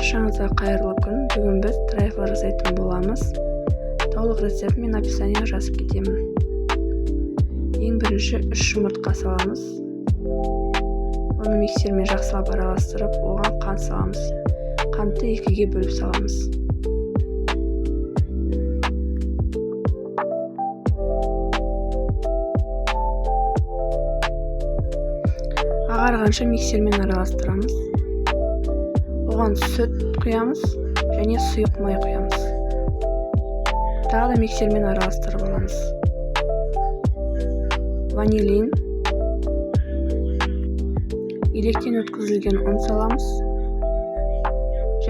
Баршаңызға қайырлы күн. Бүгін біз трайфл жасайтын боламыз. Толық рецепт мен описание жазып кетемін. Ең бірінші 3 жұмыртқа саламыз. Оны миксермен жақсылап араластырып, оған қант саламыз. Қантты 2-ге бөліп саламыз. Ағарғанша миксермен араластырамыз. Оған сүт құямыз және сұйық май құямыз. Тағы да миксермен араластырып аламыз. Ванилин, електен өткізілген ұн саламыз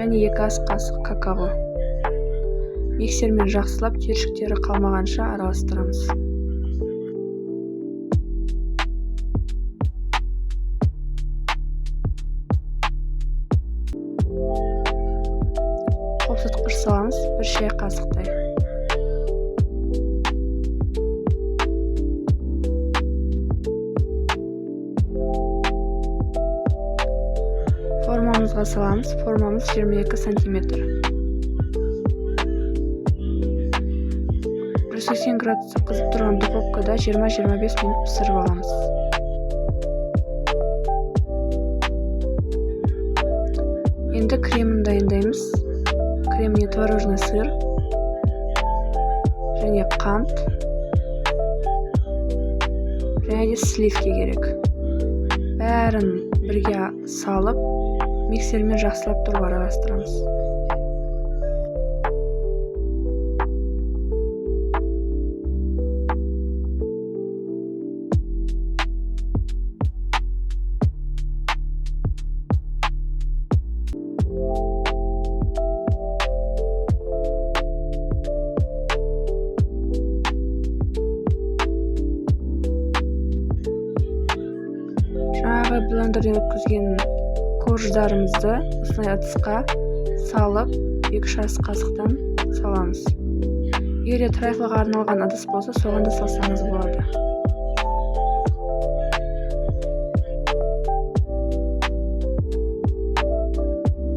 және 2 ас қасық какао. Миксермен жақсылап түйіршіктері қалмағанша араластырамыз. Қосытқыш саламыз 1 шай қасықтай. Формамызға саламыз. Формамыз 22 см. 180 градусқа қызып тұрған духовкада 20-25 минут пісіріп аламыз. Енді кремін дайындаймыз. Креміне творожный сыр және қант және де сливки керек. Бәрін бірге салып, миксермен жақсылап тұрып араластырамыз. Жаңағы блендерден өткізген корждарымызды осындай ыдысқа салып, 2 ас қасықтан саламыз. Егер трайфлға арналған ыдыс болса, соған да салсаңыз болады.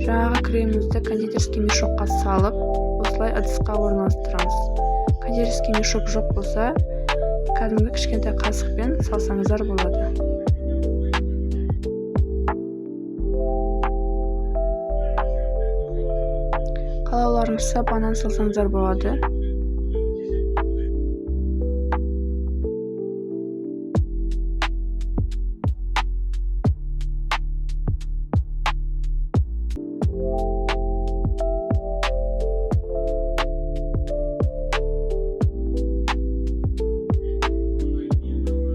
Жаңағы кремімізді кондитерский мешокқа салып, осылай ыдысқа орналастырамыз. Кондитерский мешок жоқ болса, кәдімгі кішкентай қасықпен салсаңыздар болады. Қалауларыңызша банан салсаңыздар болады.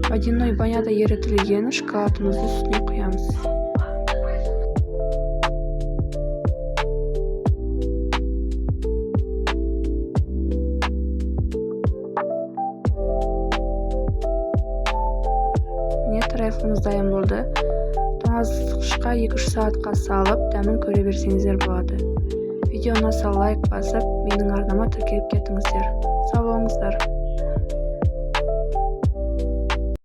Водяной баняда ерітілген шоколадымызды үстіне құямыз. Трайфлымыз дайын болды. Тоңазытқышқа 2-3 сағатқа салып, дәмін көре берсеңіздер болады. Видеоны лайк басып, менің арнама тіркеліп кетіңіздер. Сау болыңыздар.